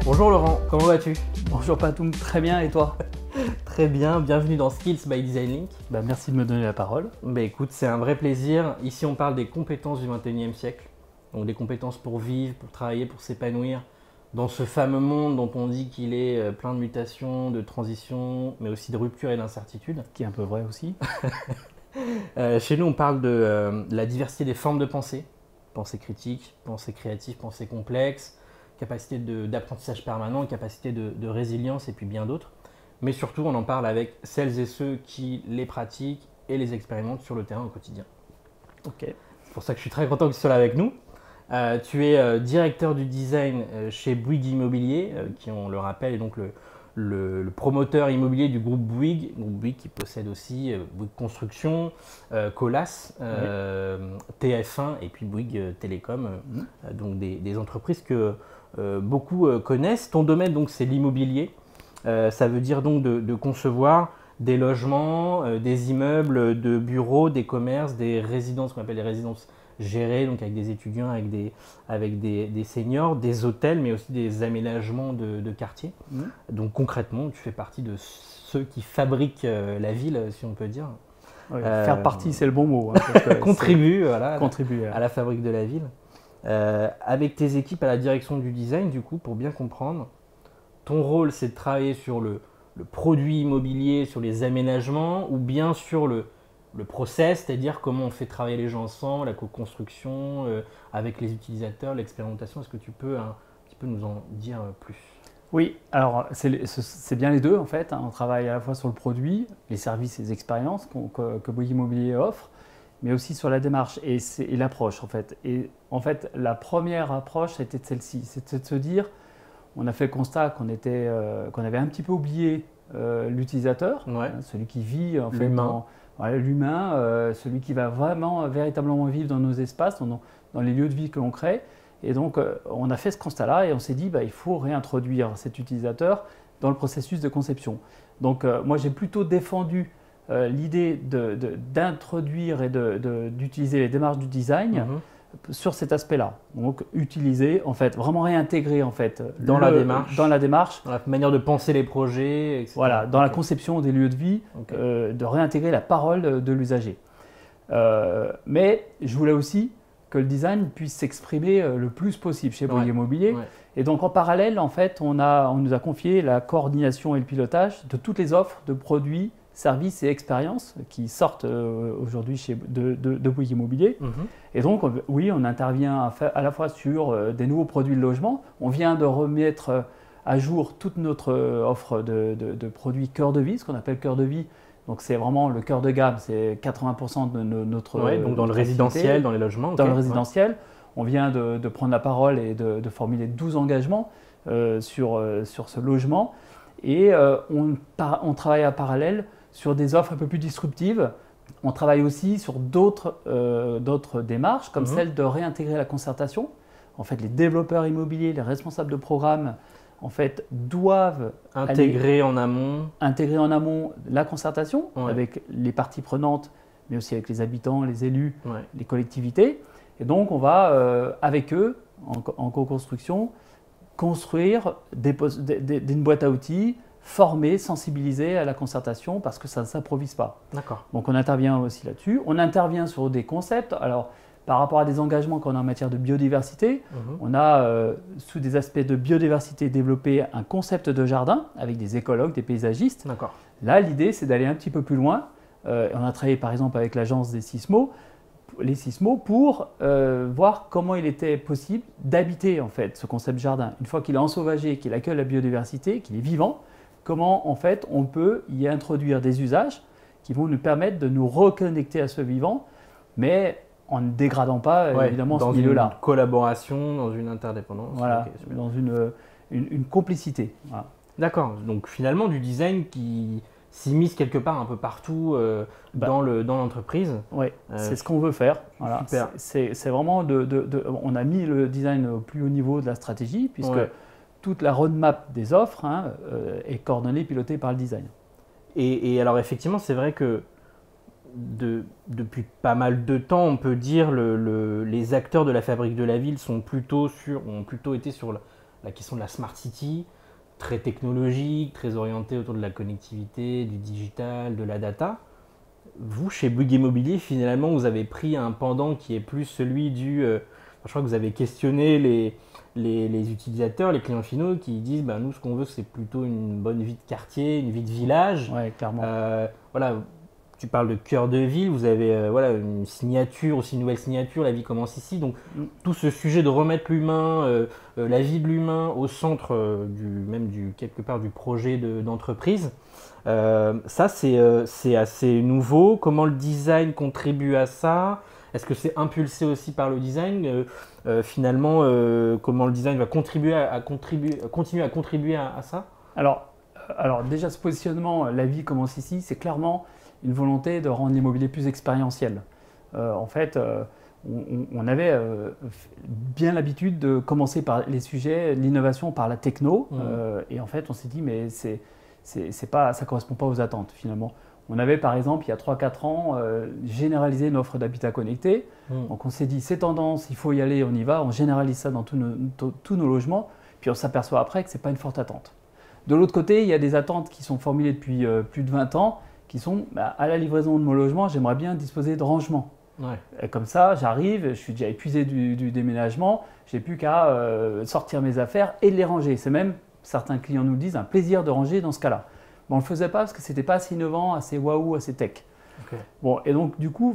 Bonjour Laurent, comment vas-tu? Bonjour Patoum, très bien et toi? Très bien, bienvenue dans Skills by Design Link. Merci de me donner la parole. Écoute, c'est un vrai plaisir. Ici on parle des compétences du 21e siècle. Donc des compétences pour vivre, pour travailler, pour s'épanouir dans ce fameux monde dont on dit qu'il est plein de mutations, de transitions, mais aussi de ruptures et d'incertitudes. Qui est un peu vrai aussi. Chez nous on parle de la diversité des formes de pensée. Pensée critique, pensée créative, pensée complexe, capacité d'apprentissage permanent, capacité de résilience et puis bien d'autres. Mais surtout, on en parle avec celles et ceux qui les pratiquent et les expérimentent sur le terrain au quotidien. Ok. C'est pour ça que je suis très content que tu sois là avec nous. Tu es directeur du design chez Bouygues Immobilier, qui, on le rappelle, est donc le promoteur immobilier du groupe Bouygues. Donc Bouygues qui possède aussi Bouygues Construction, Colas, TF1 et puis Bouygues Télécom. Donc des entreprises que beaucoup connaissent. Ton domaine, donc, c'est l'immobilier. Ça veut dire donc de concevoir des logements, des immeubles de bureaux, des commerces, des résidences qu'on appelle les résidences gérées, donc avec des étudiants, avec des seniors, des hôtels, mais aussi des aménagements de quartier. Donc concrètement, tu fais partie de ceux qui fabriquent la ville, si on peut dire. Oui, faire partie, c'est le bon mot. Contribue à à la fabrique de la ville. Avec tes équipes à la direction du design, du coup, pour bien comprendre, ton rôle, c'est de travailler sur le produit immobilier, sur les aménagements, ou bien sur le process, c'est-à-dire comment on fait travailler les gens ensemble, la co-construction, avec les utilisateurs, l'expérimentation. Est-ce que tu peux un petit peu nous en dire plus? Oui, alors c'est bien les deux en fait. On travaille à la fois sur le produit, les services et les expériences que Bouygues Immobilier offre, mais aussi sur la démarche et l'approche en fait. Et en fait, la première approche, c'était celle-ci, c'était de se dire, on a fait le constat qu'on avait un petit peu oublié l'utilisateur, celui qui vit en fait l'humain, celui qui va véritablement vivre dans nos espaces, dans les lieux de vie que l'on crée. Et donc, on a fait ce constat-là et on s'est dit, il faut réintroduire cet utilisateur dans le processus de conception. Donc, moi, j'ai plutôt défendu l'idée d'introduire et d'utiliser les démarches du design sur cet aspect-là. Donc, utiliser, en fait, vraiment réintégrer en fait, dans la démarche, dans la manière de penser les projets, etc. Voilà, dans la conception des lieux de vie, de réintégrer la parole de l'usager. Mais je voulais aussi que le design puisse s'exprimer le plus possible chez Bouygues Immobilier. Et donc en parallèle, en fait, on nous a confié la coordination et le pilotage de toutes les offres de produits, services et expériences qui sortent aujourd'hui de Bouygues Immobilier. Et donc, oui, on intervient à la fois sur des nouveaux produits de logement. On vient de remettre à jour toute notre offre de produits cœur de vie, ce qu'on appelle cœur de vie. Donc, c'est vraiment le cœur de gamme, c'est 80% de notre. Donc dans le résidentiel, dans les logements. Dans le résidentiel. On vient de prendre la parole et de formuler 12 engagements sur ce logement. Et on travaille en parallèle sur des offres un peu plus disruptives. On travaille aussi sur d'autres démarches, comme celle de réintégrer la concertation. En fait, les développeurs immobiliers, les responsables de programme, en fait, doivent intégrer en amont la concertation avec les parties prenantes, mais aussi avec les habitants, les élus, les collectivités. Et donc, on va, avec eux, en co-construction, construire une boîte à outils, former, sensibiliser à la concertation parce que ça ne s'improvise pas. D'accord. Donc, on intervient aussi là-dessus. On intervient sur des concepts. Alors, par rapport à des engagements qu'on a en matière de biodiversité, on a, sous des aspects de biodiversité, développé un concept de jardin avec des écologues, des paysagistes. D'accord. Là, l'idée, c'est d'aller un petit peu plus loin. On a travaillé, par exemple, avec l'agence des Sismos, pour voir comment il était possible d'habiter, en fait, ce concept jardin. Une fois qu'il est ensauvagé, qu'il accueille la biodiversité, qu'il est vivant, comment, en fait, on peut y introduire des usages qui vont nous permettre de nous reconnecter à ce vivant, mais en ne dégradant pas évidemment ce milieu-là. Dans une collaboration, dans une interdépendance. Voilà, dans une complicité. Voilà. D'accord, donc finalement du design qui s'immisce quelque part un peu partout dans l'entreprise. Oui, c'est ce qu'on veut faire. Voilà. Super. C'est vraiment on a mis le design au plus haut niveau de la stratégie, puisque toute la roadmap des offres est coordonnée, pilotée par le design. Et alors effectivement, c'est vrai que depuis pas mal de temps, on peut dire les acteurs de la fabrique de la ville ont plutôt été sur la question de la Smart City, très technologique, très orientée autour de la connectivité, du digital, de la data. Vous, chez Bouygues Immobilier, finalement, vous avez pris un pendant qui est plus celui du... je crois que vous avez questionné les utilisateurs, les clients finaux qui disent ben, nous, ce qu'on veut, c'est plutôt une bonne vie de quartier, une vie de village. Ouais, clairement. Voilà, tu parles de cœur de ville, vous avez voilà, une signature, aussi une nouvelle signature, la vie commence ici. Donc, tout ce sujet de remettre l'humain, la vie de l'humain au centre quelque part du projet d'entreprise. Ça, c'est assez nouveau. Comment le design contribue à ça? Est-ce que c'est impulsé aussi par le design? Finalement, comment le design va continuer à contribuer à ça? Alors déjà, ce positionnement, la vie commence ici, c'est clairement une volonté de rendre l'immobilier plus expérientiel. En fait, on avait bien l'habitude de commencer par les sujets, l'innovation par la techno. Et en fait, on s'est dit, mais ça ne correspond pas aux attentes finalement. On avait par exemple, il y a 3-4 ans, généralisé une offre d'habitat connecté. Donc on s'est dit, c'est tendance, il faut y aller, on y va, on généralise ça dans tous nos logements. Puis on s'aperçoit après que ce n'est pas une forte attente. De l'autre côté, il y a des attentes qui sont formulées depuis plus de 20 ans, qui sont à la livraison de mon logement, j'aimerais bien disposer de rangement. Ouais. Et comme ça, j'arrive, je suis déjà épuisé du déménagement, je n'ai plus qu'à sortir mes affaires et de les ranger. C'est même, certains clients nous le disent, un plaisir de ranger dans ce cas-là. Mais on ne le faisait pas parce que ce n'était pas assez innovant, assez waouh, assez tech. Okay. Bon, et donc du coup,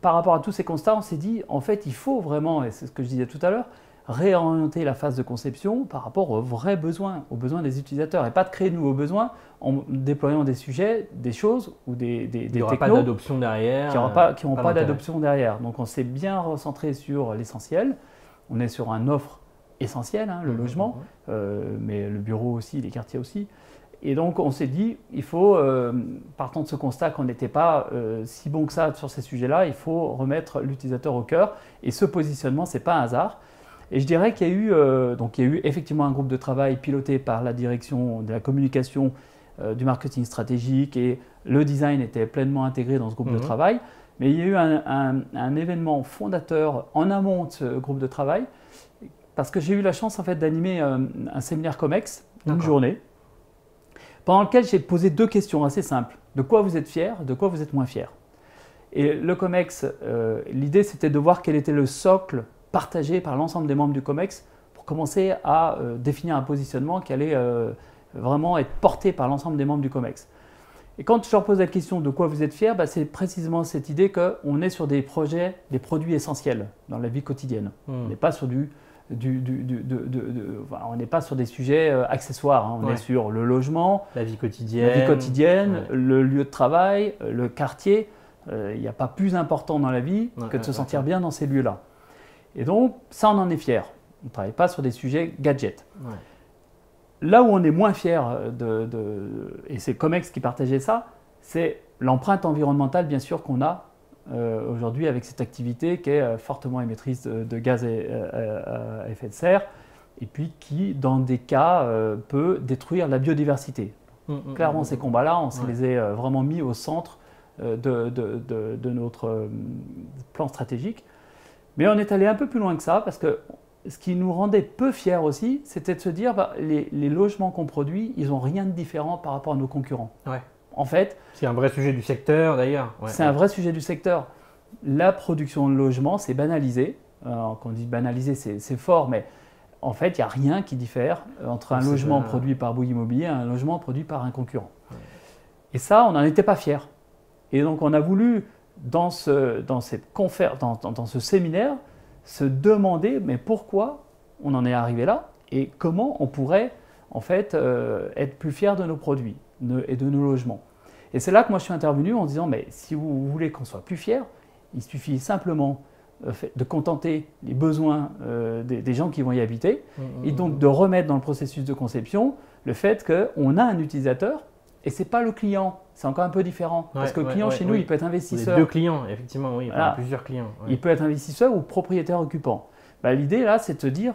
par rapport à tous ces constats, on s'est dit, en fait, il faut vraiment, et c'est ce que je disais tout à l'heure, réorienter la phase de conception par rapport aux vrais besoins, aux besoins des utilisateurs, et pas de créer de nouveaux besoins en déployant des sujets, des choses ou des technos. Il n'y aura pas d'adoption derrière. Qui n'auront pas d'adoption derrière. Donc on s'est bien recentré sur l'essentiel. On est sur une offre essentielle, le logement, mais le bureau aussi, les quartiers aussi. Et donc on s'est dit, il faut, partant de ce constat qu'on n'était pas si bon que ça sur ces sujets-là, il faut remettre l'utilisateur au cœur. Et ce positionnement, ce n'est pas un hasard. Et je dirais qu'il y a eu effectivement un groupe de travail piloté par la direction de la communication, du marketing stratégique, et le design était pleinement intégré dans ce groupe de travail. Mais il y a eu un événement fondateur en amont de ce groupe de travail, parce que j'ai eu la chance en fait d'animer un séminaire COMEX, une journée, pendant lequel j'ai posé 2 questions assez simples. De quoi vous êtes fier, de quoi vous êtes moins fier? Et le COMEX, l'idée c'était de voir quel était le socle partagé par l'ensemble des membres du COMEX pour commencer à définir un positionnement qui allait vraiment être porté par l'ensemble des membres du COMEX. Et quand je leur pose la question de quoi vous êtes fiers, c'est précisément cette idée qu'on est sur des projets, des produits essentiels dans la vie quotidienne. On n'est pas sur on n'est pas sur des sujets accessoires, on est sur le logement, la vie quotidienne, le lieu de travail, le quartier. Il n'y a pas plus important dans la vie que de se sentir bien dans ces lieux-là. Et donc, ça, on en est fiers. On ne travaille pas sur des sujets gadgets. Ouais. Là où on est moins fiers, et c'est Comex qui partageait ça, c'est l'empreinte environnementale, bien sûr, qu'on a aujourd'hui avec cette activité qui est fortement émettrice de gaz à effet de serre, et puis qui, dans des cas, peut détruire la biodiversité. Clairement, ces combats-là, on se les a vraiment mis au centre de notre plan stratégique. Mais on est allé un peu plus loin que ça, parce que ce qui nous rendait peu fiers aussi, c'était de se dire les logements qu'on produit, ils n'ont rien de différent par rapport à nos concurrents. Ouais. En fait, c'est un vrai sujet du secteur d'ailleurs. C'est un vrai sujet du secteur. La production de logements, c'est banalisé. Quand on dit banalisé, c'est fort, mais en fait, il n'y a rien qui diffère entre un logement produit par Bouygues Immobilier et un logement produit par un concurrent. Ouais. Et ça, on n'en était pas fiers. Et donc, on a voulu, dans ce séminaire, se demander mais pourquoi on en est arrivé là et comment on pourrait en fait être plus fiers de nos produits et de nos logements. Et c'est là que moi je suis intervenu en disant mais si vous voulez qu'on soit plus fiers, il suffit simplement de contenter les besoins des gens qui vont y habiter et donc de remettre dans le processus de conception le fait qu'on a un utilisateur. Et ce n'est pas le client, c'est encore un peu différent. Parce que le client chez nous, il peut être investisseur. Les 2 clients, effectivement, oui, voilà. Plusieurs clients. Ouais. Il peut être investisseur ou propriétaire occupant. L'idée là, c'est de se dire,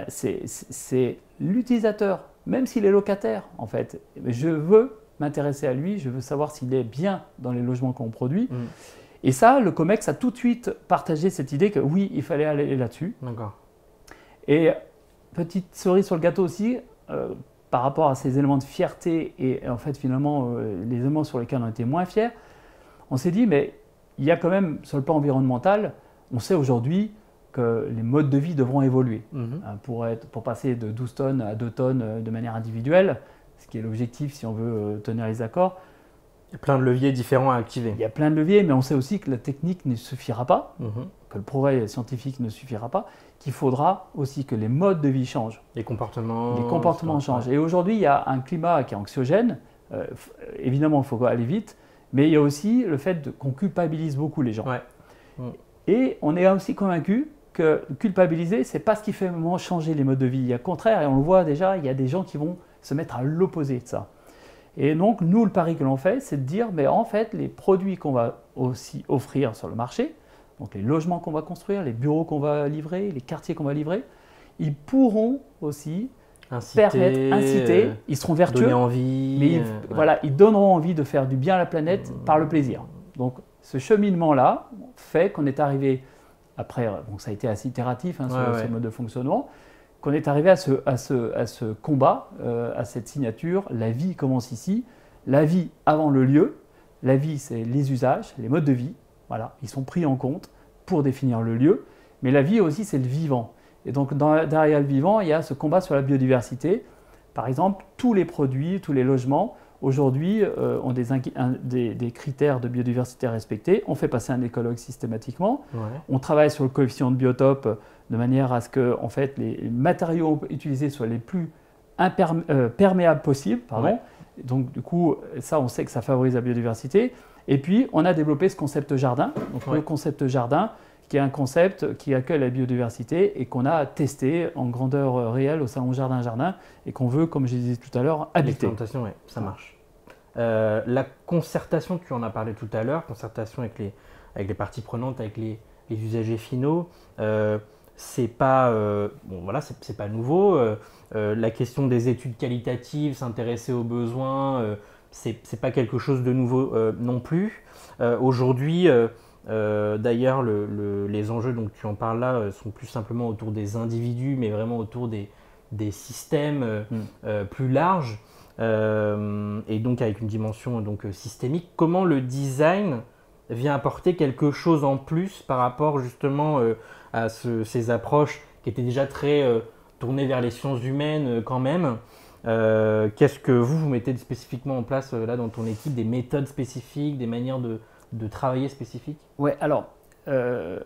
c'est l'utilisateur, même s'il est locataire en fait. Je veux m'intéresser à lui, je veux savoir s'il est bien dans les logements qu'on produit. Et ça, le COMEX a tout de suite partagé cette idée que oui, il fallait aller là-dessus. D'accord. Et petite cerise sur le gâteau aussi, par rapport à ces éléments de fierté et en fait finalement les éléments sur lesquels on était moins fiers, on s'est dit mais il y a quand même sur le plan environnemental, on sait aujourd'hui que les modes de vie devront évoluer pour passer de 12 tonnes à 2 tonnes de manière individuelle, ce qui est l'objectif si on veut tenir les accords. Il y a plein de leviers différents à activer. Il y a plein de leviers, mais on sait aussi que la technique ne suffira pas, que le progrès scientifique ne suffira pas, qu'il faudra aussi que les modes de vie changent. Les comportements changent. Et aujourd'hui, il y a un climat qui est anxiogène. Évidemment, il faut aller vite, mais il y a aussi le fait qu'on culpabilise beaucoup les gens. Et on est aussi convaincu que culpabiliser, ce n'est pas ce qui fait vraiment changer les modes de vie. Il y a le contraire, et on le voit déjà, il y a des gens qui vont se mettre à l'opposé de ça. Et donc, nous, le pari que l'on fait, c'est de dire, mais en fait, les produits qu'on va aussi offrir sur le marché, donc les logements qu'on va construire, les bureaux qu'on va livrer, les quartiers qu'on va livrer, ils pourront aussi inciter, ils seront vertueux, donner envie, mais ils donneront envie de faire du bien à la planète par le plaisir. Donc, ce cheminement-là fait qu'on est arrivé, après, bon, ça a été assez itératif sur ce mode de fonctionnement, qu'on est arrivé à ce combat, à cette signature. La vie commence ici. La vie avant le lieu. La vie, c'est les usages, les modes de vie. Voilà, ils sont pris en compte pour définir le lieu. Mais la vie aussi, c'est le vivant. Et donc, derrière le vivant, il y a ce combat sur la biodiversité. Par exemple, tous les produits, tous les logements, aujourd'hui, ont des critères de biodiversité respectés. On fait passer un écologue systématiquement. On travaille sur le coefficient de biotope de manière à ce que en fait, les matériaux utilisés soient les plus perméables possibles. Donc, du coup, ça, on sait que ça favorise la biodiversité. Et puis, on a développé ce concept jardin. Donc, le concept jardin, qui est un concept qui accueille la biodiversité et qu'on a testé en grandeur réelle au Salon Jardin et qu'on veut, comme je disais tout à l'heure, habiter. L'expérimentation, oui, ça marche. La concertation, tu en as parlé tout à l'heure, concertation avec les parties prenantes, avec les usagers finaux, c'est pas, c'est pas nouveau. La question des études qualitatives, s'intéresser aux besoins, c'est pas quelque chose de nouveau non plus. Aujourd'hui, d'ailleurs, les enjeux, donc tu en parles là, sont plus simplement autour des individus, mais vraiment autour des systèmes plus larges, et donc avec une dimension systémique. Comment le design vient apporter quelque chose en plus par rapport justement à ces approches qui étaient déjà très tournées vers les sciences humaines quand même. Qu'est-ce que vous mettez spécifiquement en place là dans ton équipe, des méthodes spécifiques, des manières de travailler spécifiques? Ouais, alors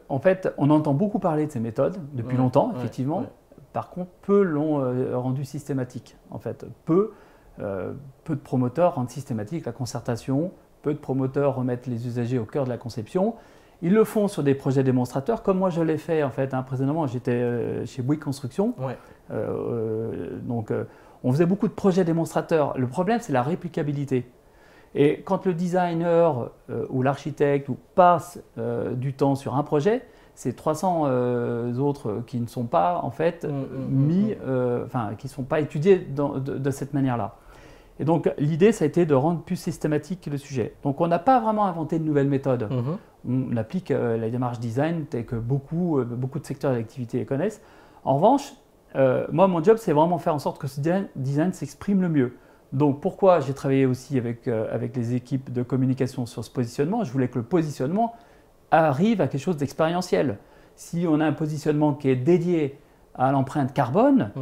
en fait, on entend beaucoup parler de ces méthodes depuis longtemps, effectivement. Par contre, peu l'ont rendu systématique. En fait, peu de promoteurs rendent systématique la concertation, peu de promoteurs remettent les usagers au cœur de la conception. Ils le font sur des projets démonstrateurs, comme moi je l'ai fait en fait précédemment. J'étais chez Bouygues Construction, donc on faisait beaucoup de projets démonstrateurs. Le problème, c'est la réplicabilité. Et quand le designer ou l'architecte passe du temps sur un projet, c'est 300 autres qui ne sont pas en fait qui ne sont pas étudiés de cette manière-là. Et donc l'idée, ça a été de rendre plus systématique le sujet. Donc on n'a pas vraiment inventé de nouvelles méthodes. On applique la démarche design telle que beaucoup de secteurs d'activité les connaissent. En revanche, moi mon job, c'est vraiment faire en sorte que ce design s'exprime le mieux. Donc pourquoi j'ai travaillé aussi avec les équipes de communication sur ce positionnement? Je voulais que le positionnement arrive à quelque chose d'expérientiel. Si on a un positionnement qui est dédié à l'empreinte carbone,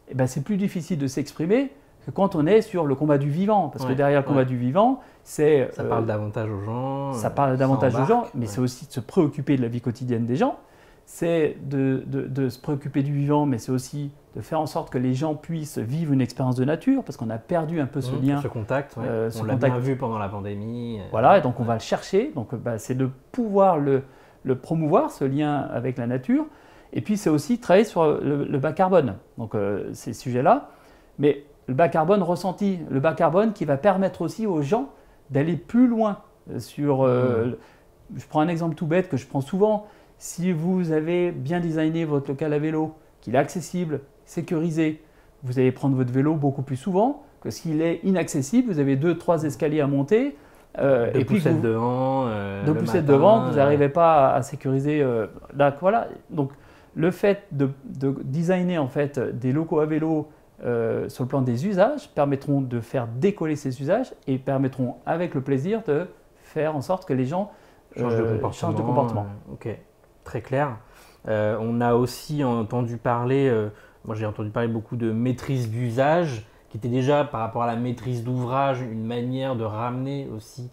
eh ben, c'est plus difficile de s'exprimer que quand on est sur le combat du vivant. Parce que derrière le combat du vivant, c'est… Ça parle davantage aux gens. Ça parle davantage aux gens, mais c'est aussi de se préoccuper de la vie quotidienne des gens. C'est de se préoccuper du vivant, mais c'est aussi de faire en sorte que les gens puissent vivre une expérience de nature, parce qu'on a perdu un peu ce lien. Ce contact, on l'a bien vu pendant la pandémie. Voilà, et donc on va le chercher. Donc c'est de pouvoir le promouvoir, ce lien avec la nature. Et puis c'est aussi travailler sur le bas carbone, donc ces sujets-là. Mais le bas carbone ressenti, le bas carbone qui va permettre aussi aux gens d'aller plus loin sur… je prends un exemple tout bête que je prends souvent. Si vous avez bien designé votre local à vélo, qu'il est accessible, sécurisé, vous allez prendre votre vélo beaucoup plus souvent que s'il est inaccessible. Vous avez 2-3 escaliers à monter. Deux poussettes devant. Deux poussettes devant, vous n'arrivez pas à sécuriser. Voilà. Donc le fait de designer en fait des locaux à vélo sur le plan des usages permettront de faire décoller ces usages et permettront avec le plaisir de faire en sorte que les gens changent de comportement. Ok, très clair. On a aussi entendu parler, moi j'ai entendu parler beaucoup de maîtrise d'usage, qui était déjà par rapport à la maîtrise d'ouvrage une manière de ramener aussi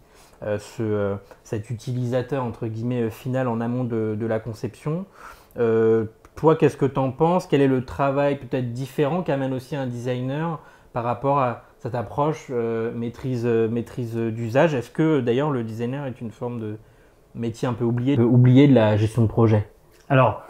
cet utilisateur entre guillemets final en amont de la conception. Toi, qu'est-ce que tu en penses? Quel est le travail peut-être différent qu'amène aussi un designer par rapport à cette approche maîtrise d'usage? Est-ce que d'ailleurs le designer est une forme de métier un peu oublié de la gestion de projet? Alors,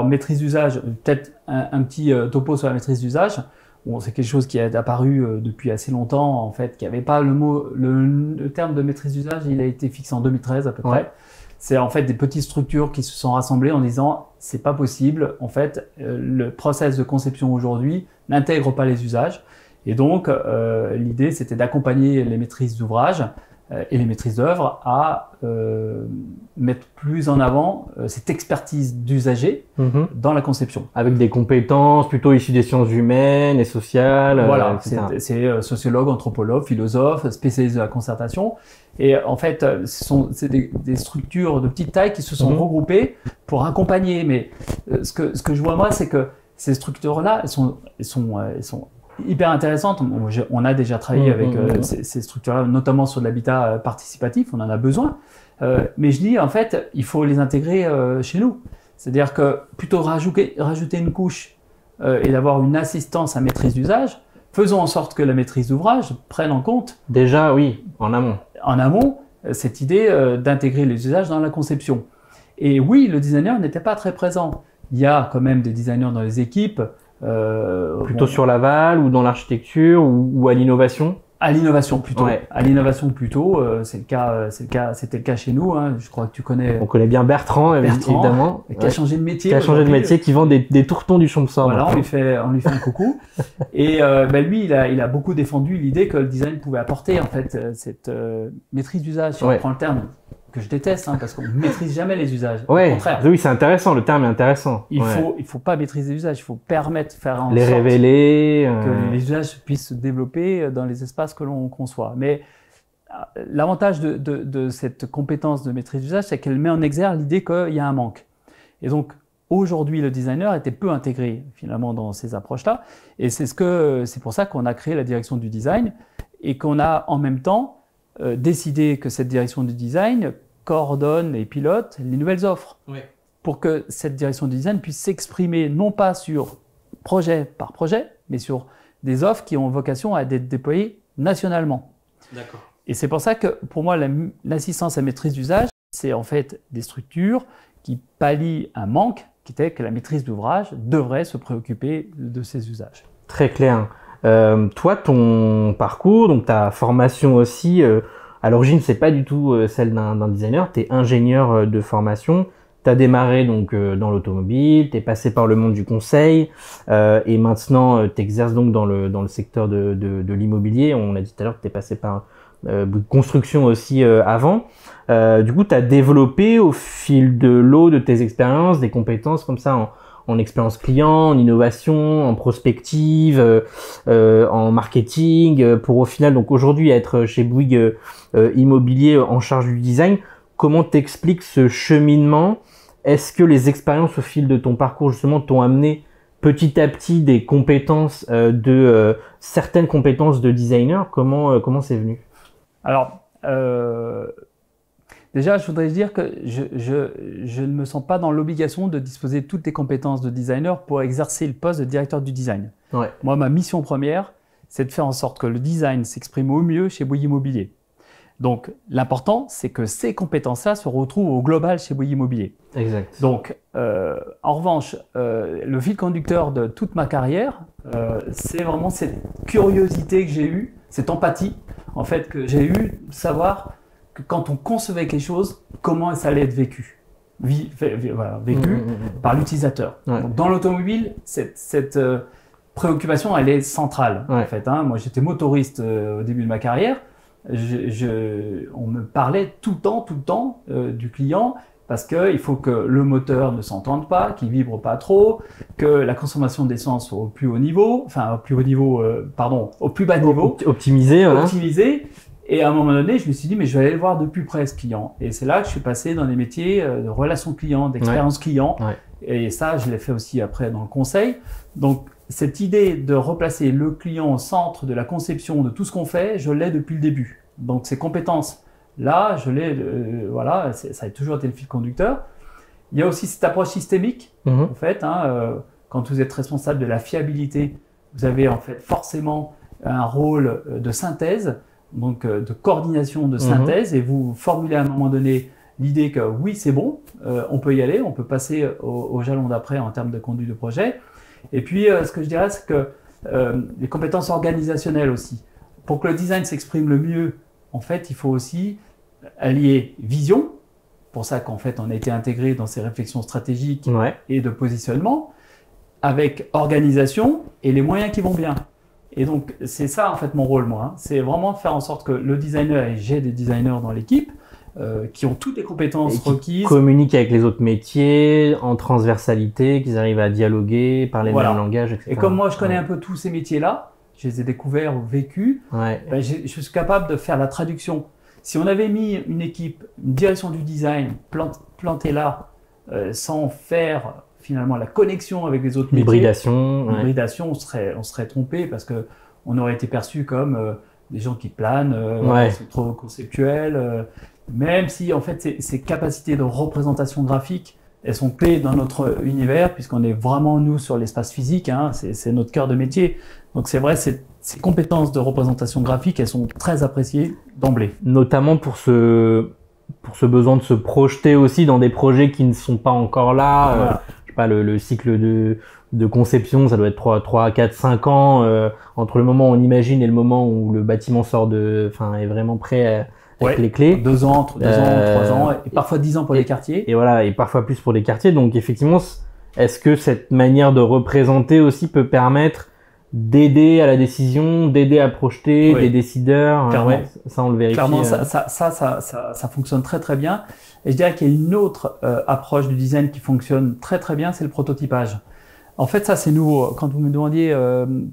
maîtrise d'usage, peut-être un petit topo sur la maîtrise d'usage. Bon, c'est quelque chose qui est apparu depuis assez longtemps, en fait, qui n'avait pas le terme de maîtrise d'usage, il a été fixé en 2013 à peu près. C'est en fait des petites structures qui se sont rassemblées en disant c'est pas possible, en fait, le process de conception aujourd'hui n'intègre pas les usages. Et donc, l'idée, c'était d'accompagner les maîtrises d'ouvrage et les maîtrises d'œuvre à mettre plus en avant cette expertise d'usager dans la conception. Avec des compétences plutôt issues des sciences humaines et sociales. Voilà, c'est sociologue, anthropologue, philosophe, spécialiste de la concertation. Et en fait, c'est des structures de petite taille qui se sont regroupées pour accompagner. Mais ce que je vois moi, c'est que ces structures-là, elles sont hyper intéressantes. On a déjà travaillé avec ces structures-là, notamment sur de l'habitat participatif, on en a besoin. Mais je dis, en fait, il faut les intégrer chez nous. C'est-à-dire que plutôt rajouter une couche et d'avoir une assistance à maîtrise d'usage, faisons en sorte que la maîtrise d'ouvrage prenne en compte. Déjà, oui, en amont. En amont, cette idée d'intégrer les usages dans la conception. Et oui, le designer n'était pas très présent. Il y a quand même des designers dans les équipes. Plutôt sur l'aval ou dans l'architecture ou à l'innovation? À l'innovation plutôt. Ouais. À l'innovation plutôt, c'était le cas chez nous. Hein. Je crois que tu connais. On connaît bien Bertrand, évidemment. Qui a changé de métier. Qui a changé de métier, qui vend des tourtons du Champsaur. Voilà, on lui fait un coucou. Et lui, il a beaucoup défendu l'idée que le design pouvait apporter en fait cette maîtrise d'usage. Si on prend le terme que je déteste, parce qu'on ne maîtrise jamais les usages. Au contraire. Oui, c'est intéressant. Le terme est intéressant. Il faut pas maîtriser les usages. Il faut permettre, faire en les sorte révéler, que les usages puissent se développer dans les espaces que l'on conçoit. Mais l'avantage de cette compétence de maîtrise d'usage, c'est qu'elle met en exergue l'idée qu'il y a un manque. Et donc, aujourd'hui, le designer était peu intégré finalement dans ces approches-là. Et c'est pour ça qu'on a créé la direction du design et qu'on a en même temps décider que cette direction du design coordonne et pilote les nouvelles offres pour que cette direction du design puisse s'exprimer non pas sur projet par projet, mais sur des offres qui ont vocation à être déployées nationalement. D'accord. Et c'est pour ça que pour moi, l'assistance à maîtrise d'usage, c'est en fait des structures qui pallient un manque qui était que la maîtrise d'ouvrage devrait se préoccuper de ces usages. Très clair. Toi, ton parcours, donc ta formation aussi, à l'origine, c'est pas du tout celle d'un designer. Tu es ingénieur de formation. Tu as démarré donc dans l'automobile, tu es passé par le monde du conseil et maintenant tu exerces donc dans le secteur de l'immobilier. On a dit tout à l'heure que tu es passé par construction aussi avant. Du coup, tu as développé au fil de l'eau de tes expériences des compétences comme ça en expérience client, en innovation, en prospective, en marketing, pour au final donc aujourd'hui être chez Bouygues Immobilier en charge du design. Comment t'expliques ce cheminement? Est-ce que les expériences au fil de ton parcours justement t'ont amené petit à petit des compétences certaines compétences de designer? Comment c'est venu? Alors, déjà, je voudrais dire que je ne me sens pas dans l'obligation de disposer de toutes les compétences de designer pour exercer le poste de directeur du design. Moi, ma mission première, c'est de faire en sorte que le design s'exprime au mieux chez Bouygues Immobilier. Donc, l'important, c'est que ces compétences-là se retrouvent au global chez Bouygues Immobilier. Exact. Donc, en revanche, le fil conducteur de toute ma carrière, c'est vraiment cette curiosité que j'ai eue, cette empathie, en fait, que j'ai eue de savoir que quand on concevait quelque chose, comment ça allait être vécu. Vécu par l'utilisateur. Donc, dans l'automobile, cette préoccupation, elle est centrale. En fait, moi, j'étais motoriste au début de ma carrière. On me parlait tout le temps du client parce qu'il faut que le moteur ne s'entende pas, qu'il vibre pas trop, que la consommation d'essence soit au plus haut niveau, enfin au plus haut niveau, au plus bas niveau. Optimisé, voilà. Optimisé. Et à un moment donné, je me suis dit, mais je vais aller le voir de plus près ce client. Et c'est là que je suis passé dans des métiers de relations clients, d'expérience client. Ouais. Et ça, je l'ai fait aussi après dans le conseil. Donc, cette idée de replacer le client au centre de la conception de tout ce qu'on fait, je l'ai depuis le début. Donc, ces compétences-là, je l'ai, voilà, ça a toujours été le fil conducteur. Il y a aussi cette approche systémique, en fait. Quand vous êtes responsable de la fiabilité, vous avez en fait forcément un rôle de synthèse, donc de coordination, de synthèse, et vous formulez à un moment donné l'idée que oui, c'est bon, on peut y aller, on peut passer au jalon d'après en termes de conduite de projet. Et puis, ce que je dirais, c'est que les compétences organisationnelles aussi. Pour que le design s'exprime le mieux, en fait, il faut aussi allier vision, pour ça qu'en fait, on a été intégré dans ces réflexions stratégiques et de positionnement, avec organisation et les moyens qui vont bien. Et donc, c'est ça, en fait, mon rôle, moi. C'est vraiment de faire en sorte que le designer, et j'ai des designers dans l'équipe, qui ont toutes les compétences requises. Communiquent avec les autres métiers, en transversalité, qu'ils arrivent à dialoguer, parler le même langage, etc. Et comme moi, je connais un peu tous ces métiers-là, je les ai découverts ou vécus, ben, je suis capable de faire la traduction. Si on avait mis une équipe, une direction du design plantée là, sans faire finalement la connexion avec les autres métiers, l'hybridation, on serait trompé parce que on aurait été perçu comme des gens qui planent, c'est trop conceptuel. Même si en fait ces capacités de représentation graphique, elles sont clés dans notre univers puisqu'on est vraiment nous sur l'espace physique, c'est notre cœur de métier. Donc c'est vrai, ces compétences de représentation graphique, elles sont très appréciées d'emblée. Notamment pour ce besoin de se projeter aussi dans des projets qui ne sont pas encore là. Je sais pas, le cycle de conception, ça doit être 3, 4, 5 ans entre le moment où on imagine et le moment où le bâtiment est vraiment prêt avec les clés. 2 ans, entre 2 ans, 3 ans, et parfois 10 ans pour les quartiers. Et voilà, et parfois plus pour les quartiers. Donc effectivement, est-ce que cette manière de représenter aussi peut permettre d'aider à la décision, d'aider à projeter des décideurs? Ça on le vérifie. Clairement, ça fonctionne très très bien. Et je dirais qu'il y a une autre approche du design qui fonctionne très très bien, c'est le prototypage. En fait, ça c'est nouveau. Quand vous me demandiez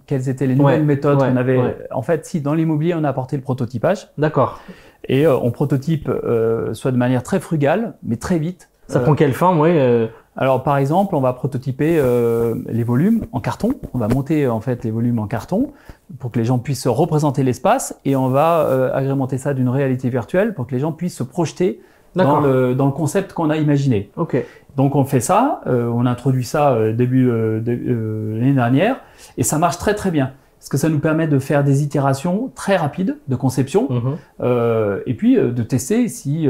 quelles étaient les nouvelles méthodes qu'on avait, en fait, si dans l'immobilier on a apporté le prototypage. D'accord. Et on prototype soit de manière très frugale, mais très vite. Ça prend quelle forme, Alors, par exemple, on va prototyper les volumes en carton. On va monter en fait les volumes en carton pour que les gens puissent représenter l'espace, et on va agrémenter ça d'une réalité virtuelle pour que les gens puissent se projeter dans le concept qu'on a imaginé. Donc, on fait ça. On introduit ça début l'année dernière, et ça marche très très bien. Parce que ça nous permet de faire des itérations très rapides de conception, et puis de tester si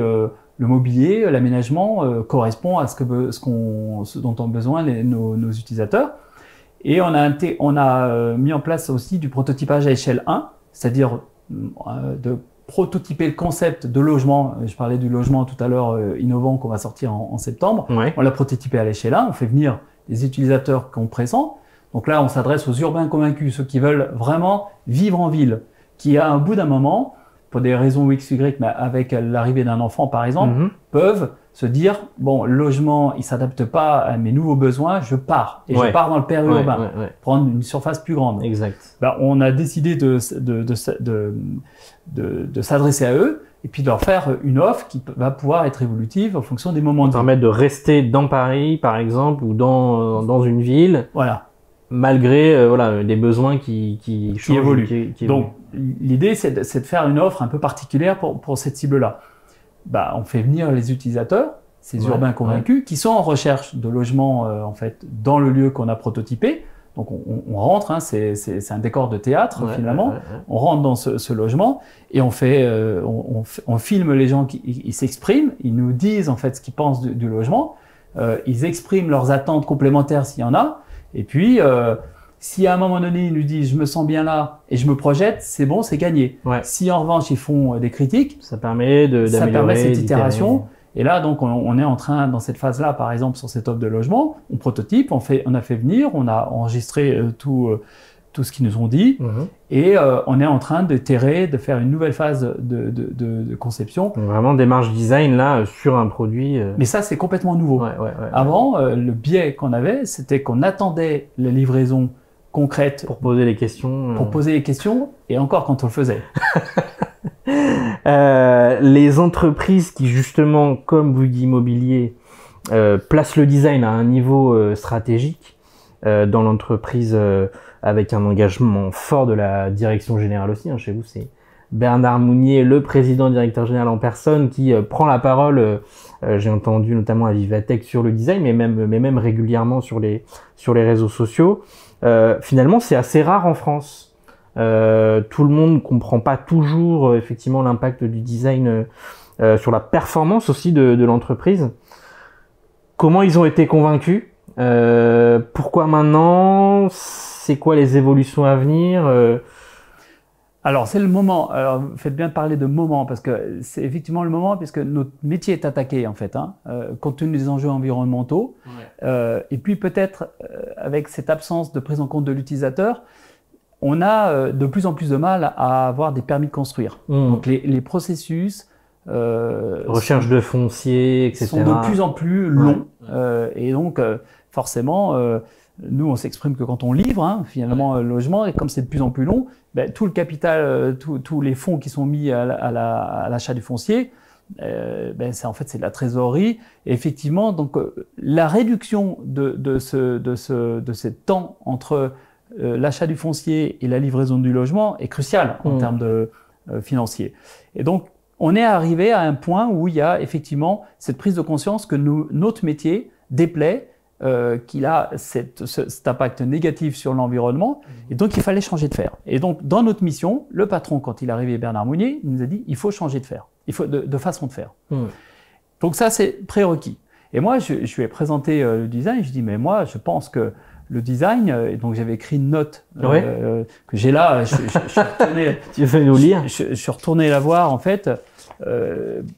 le mobilier, l'aménagement correspond à ce dont ont besoin nos utilisateurs. Et on a mis en place aussi du prototypage à échelle 1, c'est-à-dire de prototyper le concept de logement. Je parlais du logement tout à l'heure innovant qu'on va sortir en septembre. On l'a prototypé à l'échelle 1, on fait venir des utilisateurs qu'on présente. Donc là, on s'adresse aux urbains convaincus, ceux qui veulent vraiment vivre en ville, qui à un bout d'un moment, pour des raisons X, Y, mais avec l'arrivée d'un enfant par exemple, peuvent se dire, bon, le logement, il s'adapte pas à mes nouveaux besoins, je pars. Et je pars dans le périurbain, prendre une surface plus grande. Exact. On a décidé de s'adresser à eux et puis de leur faire une offre qui va pouvoir être évolutive en fonction des moments de vie. Permettre de rester dans Paris, par exemple, ou dans une ville. Malgré des besoins qui évoluent. Donc, l'idée, c'est de faire une offre un peu particulière pour cette cible-là. On fait venir les utilisateurs, ces urbains convaincus, qui sont en recherche de logement en fait dans le lieu qu'on a prototypé. Donc, on rentre, c'est un décor de théâtre finalement. On rentre dans ce logement et on filme les gens qui s'expriment. Ils nous disent en fait ce qu'ils pensent du logement. Ils expriment leurs attentes complémentaires s'il y en a. Et puis, si à un moment donné, ils nous disent « je me sens bien là et je me projette », c'est bon, c'est gagné. Si en revanche, ils font des critiques, ça permet d'améliorer cette itération. Et là, donc, on est en train, dans cette phase-là, par exemple, sur cette offre de logement, on prototype, on a fait venir, on a enregistré tout ce qu'ils nous ont dit. Et on est en train de faire une nouvelle phase de conception. Donc vraiment démarche design là sur un produit. Mais ça, c'est complètement nouveau. Avant, le biais qu'on avait, c'était qu'on attendait la livraison concrète pour poser les questions. Pour poser les questions, et encore quand on le faisait. Les entreprises qui justement, comme Bouygues Immobilier, placent le design à un niveau stratégique dans l'entreprise avec un engagement fort de la direction générale aussi. Chez vous, c'est Bernard Mounier, le président directeur général en personne, qui prend la parole. J'ai entendu notamment à Vivatech sur le design, mais même régulièrement sur les réseaux sociaux. Finalement, c'est assez rare en France. Tout le monde ne comprend pas toujours effectivement l'impact du design sur la performance aussi de l'entreprise. Comment ils ont été convaincus? Pourquoi maintenant? C'est quoi les évolutions à venir? Alors, c'est le moment. Alors, faites bien de parler de moment, parce que c'est effectivement le moment, puisque notre métier est attaqué, en fait, compte tenu des enjeux environnementaux. Et puis, peut-être, avec cette absence de prise en compte de l'utilisateur, on a de plus en plus de mal à avoir des permis de construire. Donc, les processus... recherche de foncier, etc. sont de plus en plus longs. Et donc, forcément... nous, on s'exprime que quand on livre, finalement, le logement, et comme c'est de plus en plus long, tout le capital, tous les fonds qui sont mis à l'achat du foncier, en fait, c'est de la trésorerie. Et effectivement, donc, la réduction de ce temps entre l'achat du foncier et la livraison du logement est cruciale en termes de financiers. Et donc, on est arrivé à un point où il y a effectivement cette prise de conscience que notre métier déplaît, qu'il a cet impact négatif sur l'environnement, et donc il fallait changer de faire. Et donc dans notre mission, le patron, quand il est arrivé, Bernard Mounier, il nous a dit il faut changer de faire, il faut de façon de faire. Donc ça, c'est prérequis. Et moi, je lui ai présenté le design, je dis mais moi, je pense que le design, et donc j'avais écrit une note que j'ai là, je suis retourné, tu veux nous lire? Je suis retourné la voir en fait.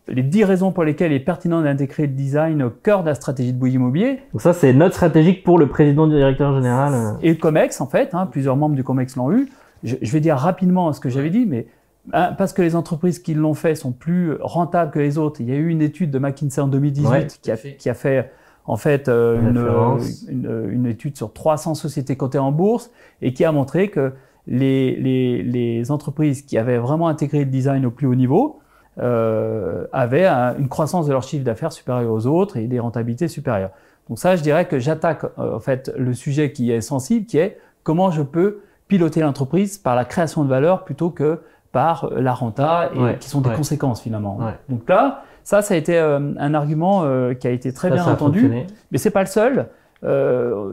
Les 10 raisons pour lesquelles il est pertinent d'intégrer le design au cœur de la stratégie de Bouygues Immobilier. Donc ça, c'est note stratégique pour le président directeur général. Et le COMEX, en fait, plusieurs membres du COMEX l'ont eu. Je vais dire rapidement ce que j'avais dit, mais parce que les entreprises qui l'ont fait sont plus rentables que les autres. Il y a eu une étude de McKinsey en 2018 qui a fait en fait une étude sur 300 sociétés cotées en bourse et qui a montré que les entreprises qui avaient vraiment intégré le design au plus haut niveau avaient une croissance de leur chiffre d'affaires supérieure aux autres et des rentabilités supérieures. Donc ça, je dirais que j'attaque en fait le sujet qui est sensible, qui est comment je peux piloter l'entreprise par la création de valeur plutôt que par la renta, et qui sont des conséquences finalement. Donc là, ça a été un argument qui a été très bien entendu, mais c'est pas le seul.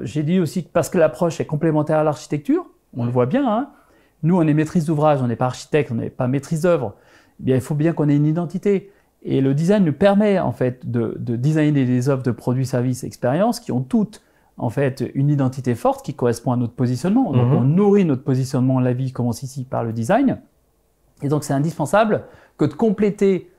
J'ai dit aussi que parce que l'approche est complémentaire à l'architecture, on le voit bien. Nous, on est maîtrise d'ouvrage, on n'est pas architecte, on n'est pas maîtrise d'œuvre. Bien, il faut bien qu'on ait une identité. Et le design nous permet en fait de designer des offres de produits, services, expériences qui ont toutes en fait une identité forte qui correspond à notre positionnement. Donc on nourrit notre positionnement, la vie commence ici par le design. Et donc c'est indispensable que de compléter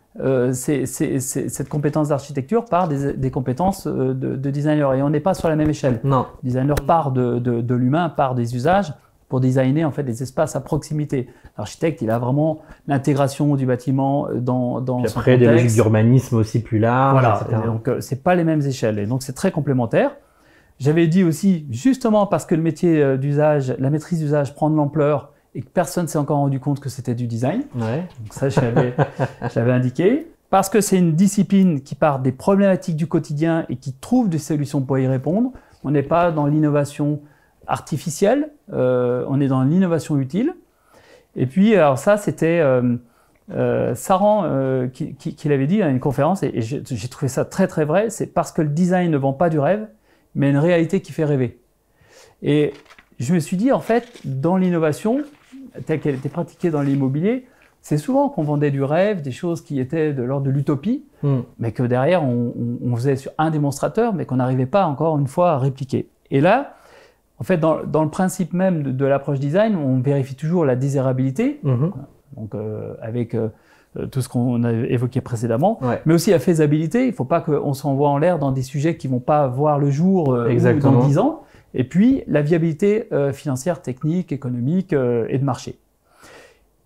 cette compétence d'architecture par des compétences de designer. Et on n'est pas sur la même échelle. Non. Le designer part de l'humain, part des usages, pour designer en fait des espaces à proximité. L'architecte, il a vraiment l'intégration du bâtiment dans son contexte. Après, des logiques d'urbanisme aussi plus larges, etc. Donc c'est pas les mêmes échelles. Et donc c'est très complémentaire. J'avais dit aussi, justement parce que le métier d'usage, la maîtrise d'usage prend de l'ampleur et que personne ne s'est encore rendu compte que c'était du design. Donc ça, je l'avais indiqué. Parce que c'est une discipline qui part des problématiques du quotidien et qui trouve des solutions pour y répondre. On n'est pas dans l'innovation artificielle, on est dans l'innovation utile. Et puis, alors ça, c'était Saran qui l'avait dit à une conférence, et j'ai trouvé ça très très vrai, c'est parce que le design ne vend pas du rêve, mais une réalité qui fait rêver. Et je me suis dit, en fait, dans l'innovation, telle qu'elle était pratiquée dans l'immobilier, c'est souvent qu'on vendait du rêve, des choses qui étaient de l'ordre de l'utopie, mais que derrière, on faisait sur un démonstrateur, mais qu'on n'arrivait pas encore une fois à répliquer. Et là, en fait, dans le principe même de l'approche design, on vérifie toujours la désirabilité, donc avec tout ce qu'on a évoqué précédemment, mais aussi la faisabilité. Il ne faut pas qu'on s'envoie en l'air dans des sujets qui ne vont pas voir le jour dans 10 ans. Et puis, la viabilité financière, technique, économique et de marché.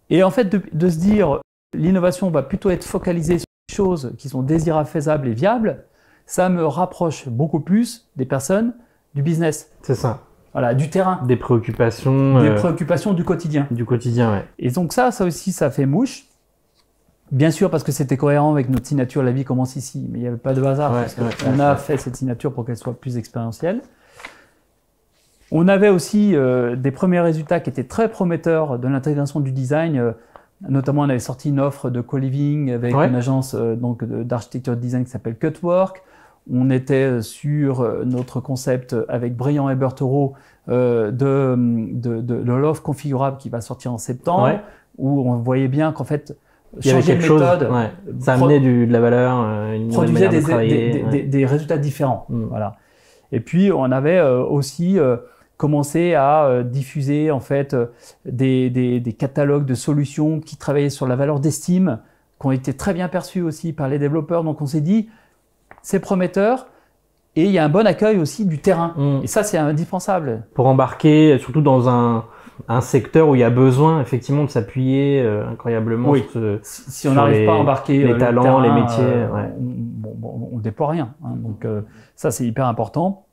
Et en fait, de se dire, l'innovation va plutôt être focalisée sur des choses qui sont désirables, faisables et viables, ça me rapproche beaucoup plus des personnes, du business. C'est ça. Voilà, du terrain. Des préoccupations. Des préoccupations du quotidien. Du quotidien, ouais. Et donc ça aussi, ça fait mouche. Bien sûr, parce que c'était cohérent avec notre signature, la vie commence ici. Mais il n'y avait pas de hasard, parce qu'on a fait cette signature pour qu'elle soit plus expérientielle. On avait aussi des premiers résultats qui étaient très prometteurs de l'intégration du design. Notamment, on avait sorti une offre de co-living avec une agence d'architecture de design qui s'appelle Cutwork. On était sur notre concept avec Briand et Berthereau de l'offre configurable qui va sortir en septembre, où on voyait bien qu'en fait, changer de méthode, ça amenait de la valeur, une produisait des résultats différents. Voilà. Et puis, on avait aussi commencé à diffuser en fait des catalogues de solutions qui travaillaient sur la valeur d'estime, qui ont été très bien perçus aussi par les développeurs. Donc, on s'est dit, c'est prometteur et il y a un bon accueil aussi du terrain. Et ça, c'est indispensable. Pour embarquer, surtout dans un secteur où il y a besoin effectivement de s'appuyer incroyablement si on n'arrive pas à embarquer les talents, terrain, les métiers. On ne déploie rien. Donc ça, c'est hyper important.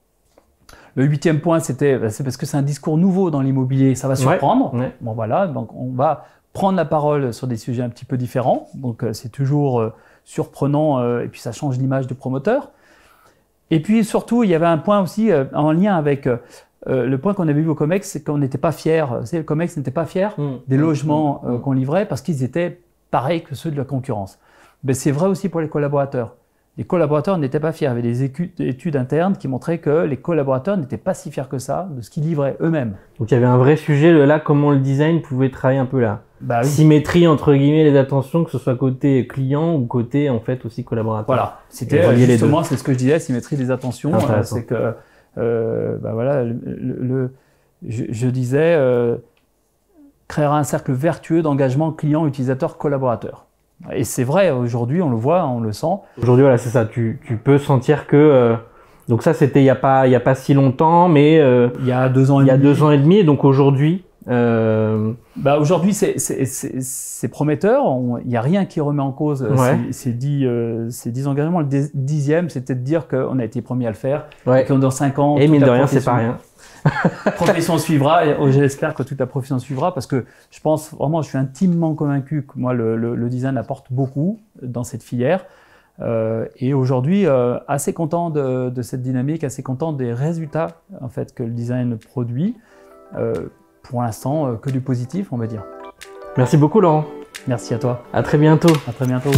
Le 8e point, c'est parce que c'est un discours nouveau dans l'immobilier, ça va surprendre. Bon voilà, donc on va prendre la parole sur des sujets un petit peu différents. Donc c'est toujours surprenant et puis ça change l'image du promoteur. Et puis surtout, il y avait un point aussi en lien avec le point qu'on avait vu au COMEX, c'est qu'on n'était pas fiers. Le COMEX n'était pas fier des logements qu'on livrait parce qu'ils étaient pareils que ceux de la concurrence. Mais c'est vrai aussi pour les collaborateurs. Les collaborateurs n'étaient pas fiers. Il y avait des études internes qui montraient que les collaborateurs n'étaient pas si fiers que ça de ce qu'ils livraient eux-mêmes. Donc il y avait un vrai sujet là, comment le design pouvait travailler un peu là. Symétrie entre guillemets les attentions, que ce soit côté client ou côté en fait aussi collaborateur. Voilà, c'était justement c'est ce que je disais, symétrie des attentions. C'est que voilà, je disais créer un cercle vertueux d'engagement client, utilisateur, collaborateur. Et c'est vrai, aujourd'hui, on le voit, on le sent. Aujourd'hui, voilà, c'est ça. Tu peux sentir que... donc ça, c'était il y a pas si longtemps, mais... il y a 2 ans et demi. Il y a 2 ans et demi, et donc aujourd'hui... aujourd'hui, c'est prometteur. Il n'y a rien qui remet en cause ces 10 engagements. Le 10e, c'était de dire qu'on a été premier à le faire, et que dans 5 ans... Et mine de rien, c'est pas rien. Profession suivra, et j'espère que toute la profession suivra, parce que je pense vraiment, je suis intimement convaincu que moi le design apporte beaucoup dans cette filière, et aujourd'hui assez content de cette dynamique, assez content des résultats en fait que le design produit. Pour l'instant, que du positif, on va dire. Merci beaucoup Laurent. Merci à toi. À très bientôt. À très bientôt.